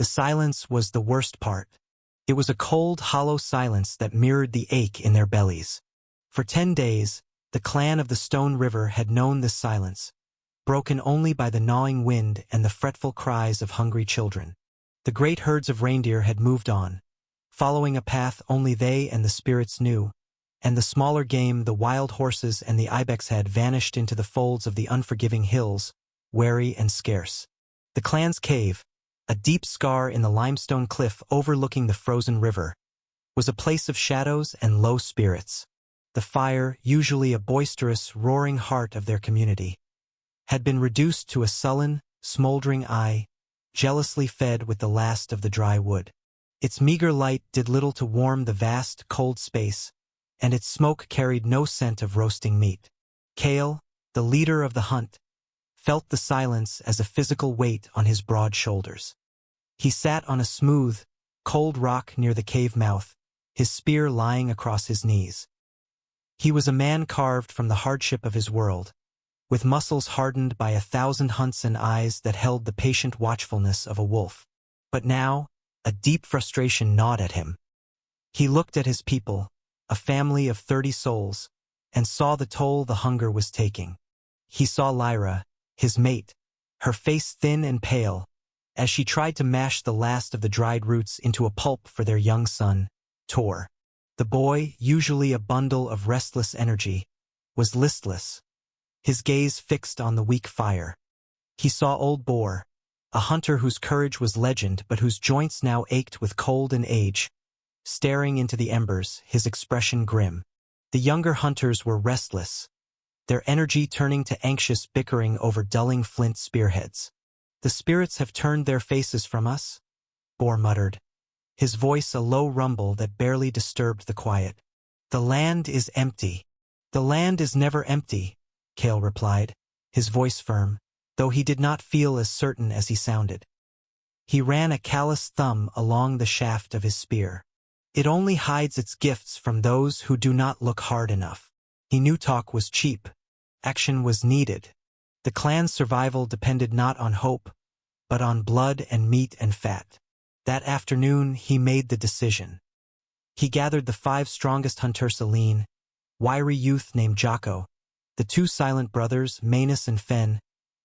The silence was the worst part. It was a cold, hollow silence that mirrored the ache in their bellies. For 10 days, the clan of the Stone River had known this silence, broken only by the gnawing wind and the fretful cries of hungry children. The great herds of reindeer had moved on, following a path only they and the spirits knew, and the smaller game, the wild horses and the ibex, had vanished into the folds of the unforgiving hills, wary and scarce. The clan's cave, a deep scar in the limestone cliff overlooking the frozen river, was a place of shadows and low spirits. The fire, usually a boisterous, roaring heart of their community, had been reduced to a sullen, smoldering eye, jealously fed with the last of the dry wood. Its meager light did little to warm the vast, cold space, and its smoke carried no scent of roasting meat. Kale, the leader of the hunt, felt the silence as a physical weight on his broad shoulders. He sat on a smooth, cold rock near the cave mouth, his spear lying across his knees. He was a man carved from the hardship of his world, with muscles hardened by 1,000 hunts and eyes that held the patient watchfulness of a wolf. But now, a deep frustration gnawed at him. He looked at his people, a family of 30 souls, and saw the toll the hunger was taking. He saw Lyra, his mate, her face thin and pale, as she tried to mash the last of the dried roots into a pulp for their young son, Tor. The boy, usually a bundle of restless energy, was listless, his gaze fixed on the weak fire. He saw Old Boar, a hunter whose courage was legend but whose joints now ached with cold and age, staring into the embers, his expression grim. The younger hunters were restless, their energy turning to anxious bickering over dulling flint spearheads. "The spirits have turned their faces from us," Boar muttered, his voice a low rumble that barely disturbed the quiet. "The land is empty." "The land is never empty," Kale replied, his voice firm, though he did not feel as certain as he sounded. He ran a callous thumb along the shaft of his spear. "It only hides its gifts from those who do not look hard enough." He knew talk was cheap. Action was needed. The clan's survival depended not on hope, but on blood and meat and fat. That afternoon he made the decision. He gathered the 5 strongest hunters, a lean, wiry youth named Jocko, the 2 silent brothers, Manus and Fen,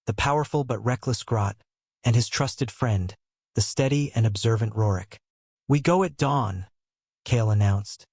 the powerful but reckless Grot, and his trusted friend, the steady and observant Rorik. "We go at dawn," Kale announced,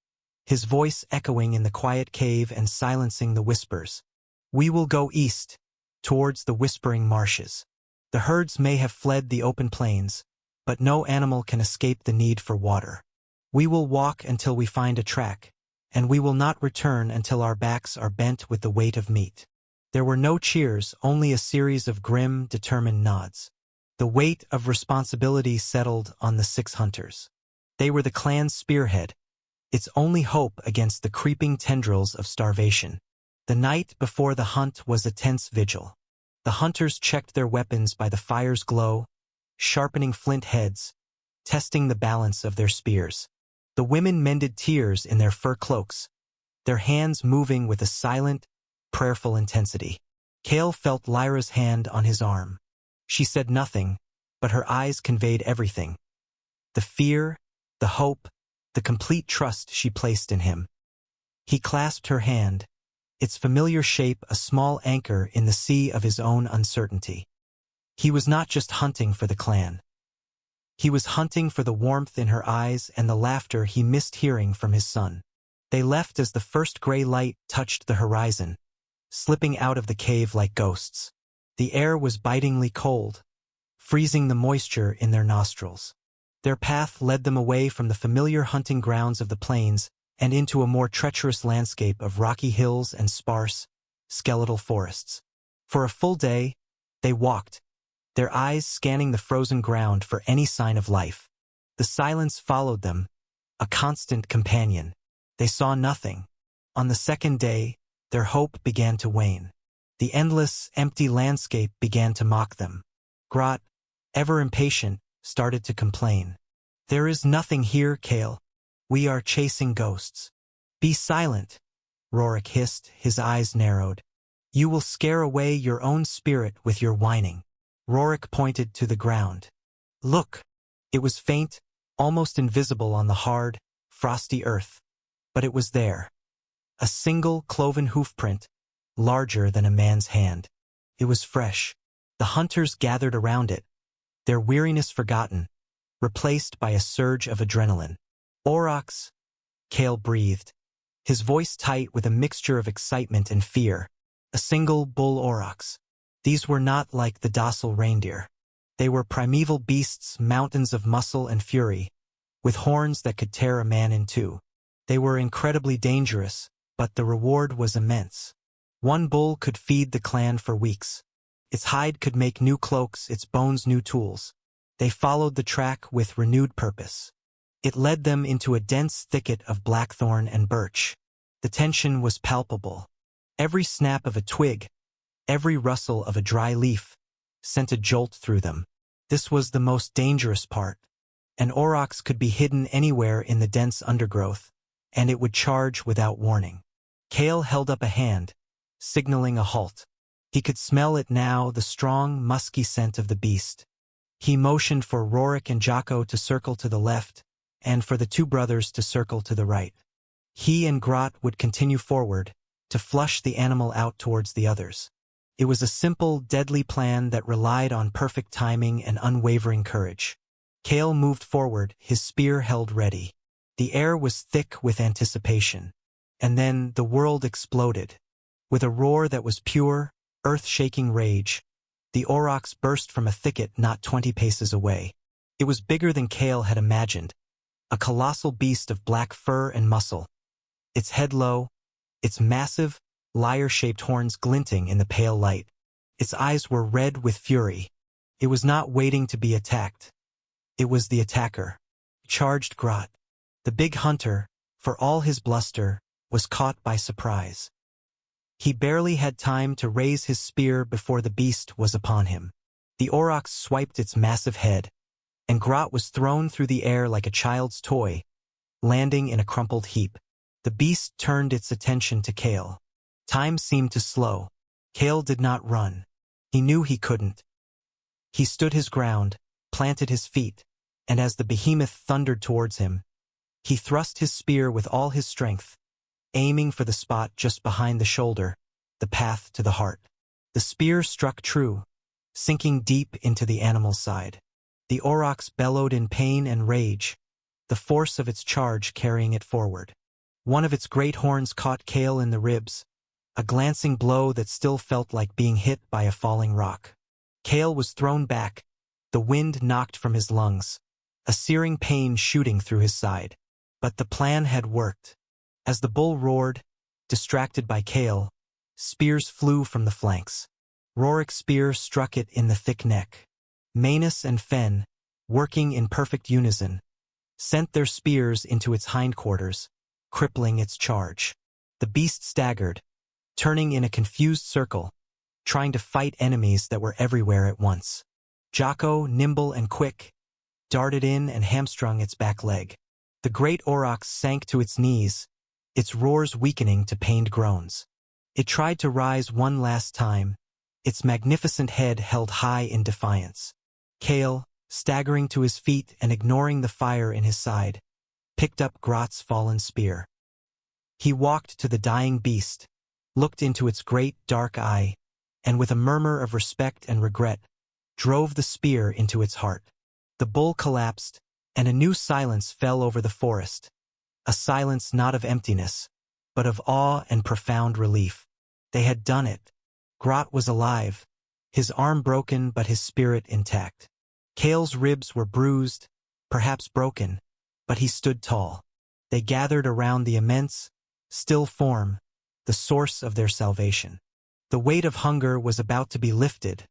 his voice echoing in the quiet cave and silencing the whispers. "We will go east, towards the whispering marshes. The herds may have fled the open plains, but no animal can escape the need for water. We will walk until we find a track, and we will not return until our backs are bent with the weight of meat." There were no cheers, only a series of grim, determined nods. The weight of responsibility settled on the 6 hunters. They were the clan's spearhead, its only hope against the creeping tendrils of starvation. The night before the hunt was a tense vigil. The hunters checked their weapons by the fire's glow, sharpening flint heads, testing the balance of their spears. The women mended tears in their fur cloaks, their hands moving with a silent, prayerful intensity. Kale felt Lyra's hand on his arm. She said nothing, but her eyes conveyed everything. The fear, the hope, the complete trust she placed in him. He clasped her hand, its familiar shape a small anchor in the sea of his own uncertainty. He was not just hunting for the clan. He was hunting for the warmth in her eyes and the laughter he missed hearing from his son. They left as the first gray light touched the horizon, slipping out of the cave like ghosts. The air was bitingly cold, freezing the moisture in their nostrils. Their path led them away from the familiar hunting grounds of the plains and into a more treacherous landscape of rocky hills and sparse, skeletal forests. For a full day, they walked, their eyes scanning the frozen ground for any sign of life. The silence followed them, a constant companion. They saw nothing. On the second day, their hope began to wane. The endless, empty landscape began to mock them. Grot, ever impatient, started to complain. "There is nothing here, Kale. We are chasing ghosts." "Be silent," Rorik hissed, his eyes narrowed. "You will scare away your own spirit with your whining." Rorik pointed to the ground. "Look." It was faint, almost invisible on the hard, frosty earth. But it was there. A single cloven hoofprint, larger than a man's hand. It was fresh. The hunters gathered around it, their weariness forgotten, replaced by a surge of adrenaline. Aurochs, Cale breathed, his voice tight with a mixture of excitement and fear. A single bull aurochs. These were not like the docile reindeer. They were primeval beasts, mountains of muscle and fury, with horns that could tear a man in two. They were incredibly dangerous, but the reward was immense. One bull could feed the clan for weeks. Its hide could make new cloaks, its bones new tools. They followed the track with renewed purpose. It led them into a dense thicket of blackthorn and birch. The tension was palpable. Every snap of a twig, every rustle of a dry leaf, sent a jolt through them. This was the most dangerous part. An aurochs could be hidden anywhere in the dense undergrowth, and it would charge without warning. Cale held up a hand, signaling a halt. He could smell it now, the strong, musky scent of the beast. He motioned for Rorik and Jocko to circle to the left, and for the two brothers to circle to the right. He and Grot would continue forward, to flush the animal out towards the others. It was a simple, deadly plan that relied on perfect timing and unwavering courage. Cale moved forward, his spear held ready. The air was thick with anticipation. And then the world exploded. With a roar that was pure, earth-shaking rage, the aurochs burst from a thicket not 20 paces away. It was bigger than Cale had imagined, a colossal beast of black fur and muscle. Its head low, its massive, lyre-shaped horns glinting in the pale light. Its eyes were red with fury. It was not waiting to be attacked. It was the attacker. Charged Grot. The big hunter, for all his bluster, was caught by surprise. He barely had time to raise his spear before the beast was upon him. The aurochs swiped its massive head, and Grot was thrown through the air like a child's toy, landing in a crumpled heap. The beast turned its attention to Cale. Time seemed to slow. Cale did not run. He knew he couldn't. He stood his ground, planted his feet, and as the behemoth thundered towards him, he thrust his spear with all his strength, aiming for the spot just behind the shoulder, the path to the heart. The spear struck true, sinking deep into the animal's side. The aurochs bellowed in pain and rage, the force of its charge carrying it forward. One of its great horns caught Cale in the ribs, a glancing blow that still felt like being hit by a falling rock. Cale was thrown back, the wind knocked from his lungs, a searing pain shooting through his side. But the plan had worked. As the bull roared, distracted by Cale, spears flew from the flanks. Rorik's spear struck it in the thick neck. Manus and Fen, working in perfect unison, sent their spears into its hindquarters, crippling its charge. The beast staggered, turning in a confused circle, trying to fight enemies that were everywhere at once. Jocko, nimble and quick, darted in and hamstrung its back leg. The great aurochs sank to its knees, its roars weakening to pained groans. It tried to rise one last time, its magnificent head held high in defiance. Cale, staggering to his feet and ignoring the fire in his side, picked up Grot's fallen spear. He walked to the dying beast, looked into its great dark eye, and with a murmur of respect and regret, drove the spear into its heart. The bull collapsed, and a new silence fell over the forest, a silence not of emptiness, but of awe and profound relief. They had done it. Grot was alive, his arm broken but his spirit intact. Cale's ribs were bruised, perhaps broken, but he stood tall. They gathered around the immense, still form, the source of their salvation. The weight of hunger was about to be lifted,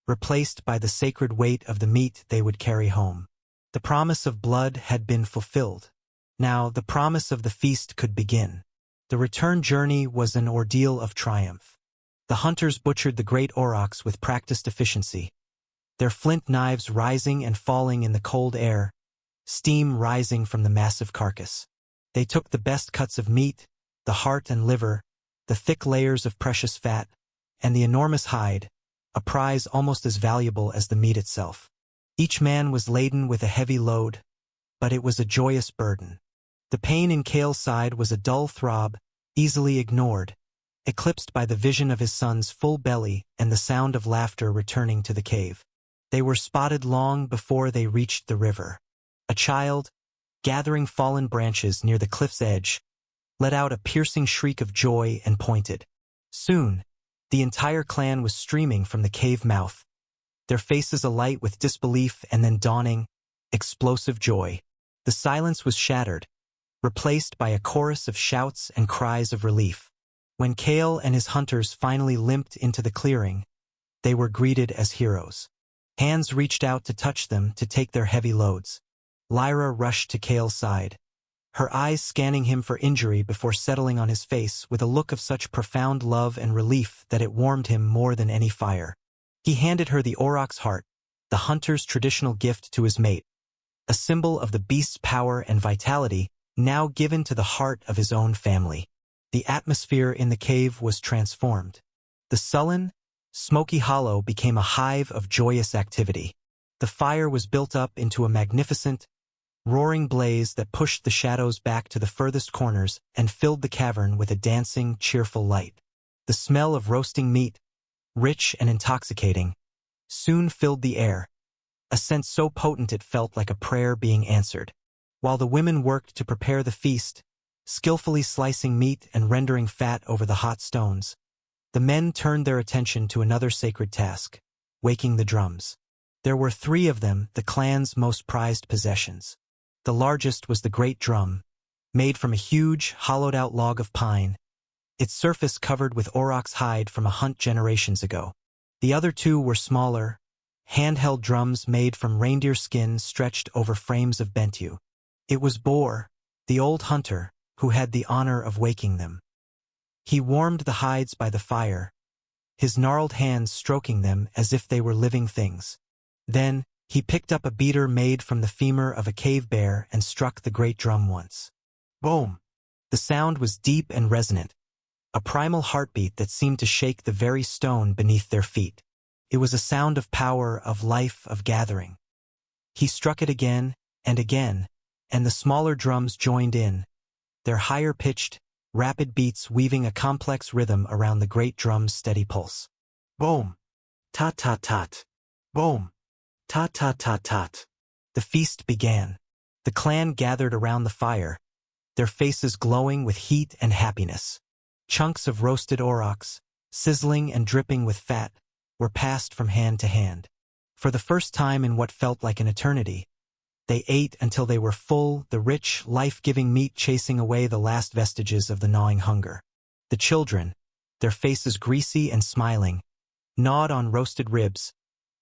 replaced by the sacred weight of the meat they would carry home. The promise of blood had been fulfilled. Now the promise of the feast could begin. The return journey was an ordeal of triumph. The hunters butchered the great aurochs with practiced efficiency, their flint knives rising and falling in the cold air, steam rising from the massive carcass. They took the best cuts of meat, the heart and liver, the thick layers of precious fat, and the enormous hide, a prize almost as valuable as the meat itself. Each man was laden with a heavy load, but it was a joyous burden. The pain in Kale's side was a dull throb, easily ignored, eclipsed by the vision of his son's full belly and the sound of laughter returning to the cave. They were spotted long before they reached the river. A child, gathering fallen branches near the cliff's edge, let out a piercing shriek of joy and pointed. Soon, the entire clan was streaming from the cave mouth, their faces alight with disbelief and then dawning, explosive joy. The silence was shattered, replaced by a chorus of shouts and cries of relief. When Kale and his hunters finally limped into the clearing, they were greeted as heroes. Hands reached out to touch them to take their heavy loads. Lyra rushed to Kale's side, her eyes scanning him for injury before settling on his face with a look of such profound love and relief that it warmed him more than any fire. He handed her the aurochs heart, the hunter's traditional gift to his mate, a symbol of the beast's power and vitality now given to the heart of his own family. The atmosphere in the cave was transformed. The sullen, smoky hollow became a hive of joyous activity. The fire was built up into a magnificent, roaring blaze that pushed the shadows back to the furthest corners and filled the cavern with a dancing, cheerful light. The smell of roasting meat, rich and intoxicating, soon filled the air, a scent so potent it felt like a prayer being answered. While the women worked to prepare the feast, skillfully slicing meat and rendering fat over the hot stones, the men turned their attention to another sacred task, waking the drums. There were 3 of them, the clan's most prized possessions. The largest was the great drum, made from a huge, hollowed-out log of pine, its surface covered with aurochs hide from a hunt generations ago. The other 2 were smaller, handheld drums made from reindeer skin stretched over frames of bentue. It was Boar, the old hunter, who had the honor of waking them. He warmed the hides by the fire, his gnarled hands stroking them as if they were living things. Then, he picked up a beater made from the femur of a cave bear and struck the great drum once. Boom! The sound was deep and resonant, a primal heartbeat that seemed to shake the very stone beneath their feet. It was a sound of power, of life, of gathering. He struck it again, and the smaller drums joined in, their higher-pitched, rapid beats weaving a complex rhythm around the great drum's steady pulse. Boom! Tat-tat-tat! Boom! Tat-tat-tat-tat! The feast began. The clan gathered around the fire, their faces glowing with heat and happiness. Chunks of roasted aurochs, sizzling and dripping with fat, were passed from hand to hand. For the first time in what felt like an eternity, they ate until they were full, the rich, life-giving meat chasing away the last vestiges of the gnawing hunger. The children, their faces greasy and smiling, gnawed on roasted ribs,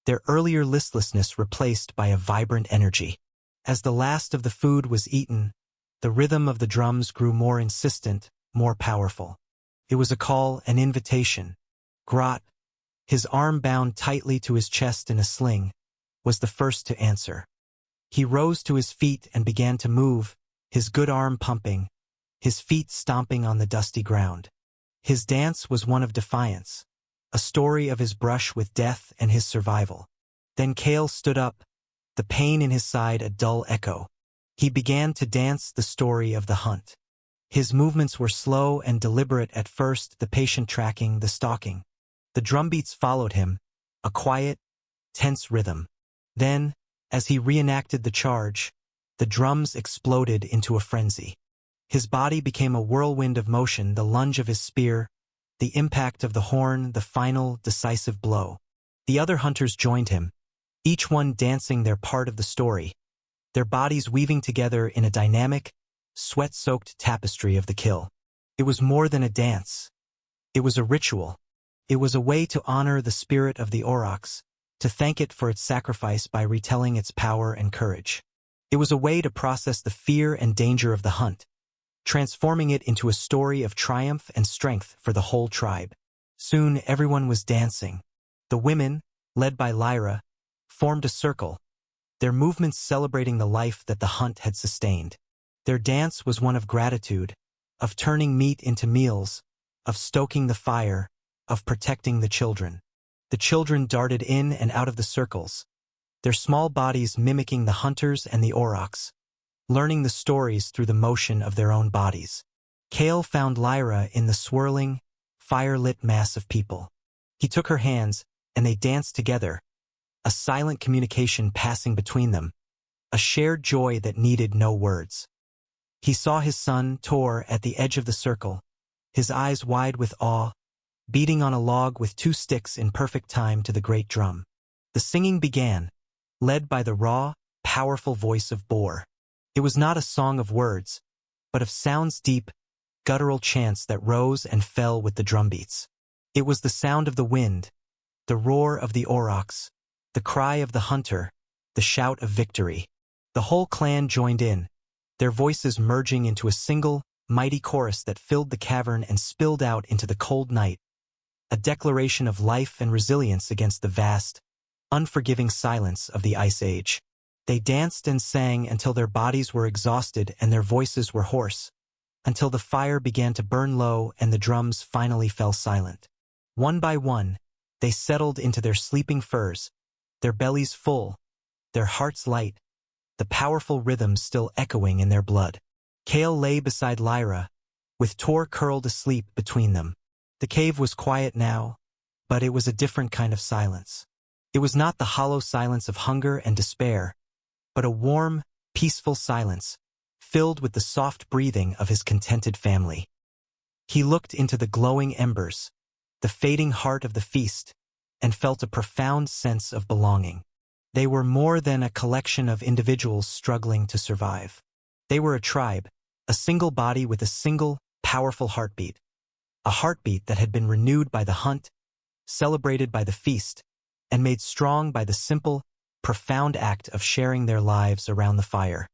their earlier listlessness replaced by a vibrant energy. As the last of the food was eaten, the rhythm of the drums grew more insistent, more powerful. It was a call, an invitation. Grot, his arm bound tightly to his chest in a sling, was the first to answer. He rose to his feet and began to move, his good arm pumping, his feet stomping on the dusty ground. His dance was one of defiance, a story of his brush with death and his survival. Then Kale stood up, the pain in his side a dull echo. He began to dance the story of the hunt. His movements were slow and deliberate at first, the patient tracking, the stalking. The drumbeats followed him, a quiet, tense rhythm. Then, as he reenacted the charge, the drums exploded into a frenzy. His body became a whirlwind of motion, the lunge of his spear, the impact of the horn, the final, decisive blow. The other hunters joined him, each one dancing their part of the story, their bodies weaving together in a dynamic, sweat-soaked tapestry of the kill. It was more than a dance. It was a ritual. It was a way to honor the spirit of the aurochs, to thank it for its sacrifice by retelling its power and courage. It was a way to process the fear and danger of the hunt, transforming it into a story of triumph and strength for the whole tribe. Soon everyone was dancing. The women, led by Lyra, formed a circle, their movements celebrating the life that the hunt had sustained. Their dance was one of gratitude, of turning meat into meals, of stoking the fire, of protecting the children. The children darted in and out of the circles, their small bodies mimicking the hunters and the aurochs, learning the stories through the motion of their own bodies. Kale found Lyra in the swirling, fire-lit mass of people. He took her hands, and they danced together, a silent communication passing between them, a shared joy that needed no words. He saw his son, Tor, at the edge of the circle, his eyes wide with awe, beating on a log with 2 sticks in perfect time to the great drum. The singing began, led by the raw, powerful voice of Bor. It was not a song of words, but of sounds deep, guttural chants that rose and fell with the drumbeats. It was the sound of the wind, the roar of the aurochs, the cry of the hunter, the shout of victory. The whole clan joined in, their voices merging into a single, mighty chorus that filled the cavern and spilled out into the cold night, a declaration of life and resilience against the vast, unforgiving silence of the Ice Age. They danced and sang until their bodies were exhausted and their voices were hoarse, until the fire began to burn low and the drums finally fell silent. One by one, they settled into their sleeping furs, their bellies full, their hearts light, the powerful rhythms still echoing in their blood. Kale lay beside Lyra, with Tor curled asleep between them. The cave was quiet now, but it was a different kind of silence. It was not the hollow silence of hunger and despair, but a warm, peaceful silence, filled with the soft breathing of his contented family. He looked into the glowing embers, the fading heart of the feast, and felt a profound sense of belonging. They were more than a collection of individuals struggling to survive. They were a tribe, a single body with a single, powerful heartbeat. A heartbeat that had been renewed by the hunt, celebrated by the feast, and made strong by the simple, profound act of sharing their lives around the fire.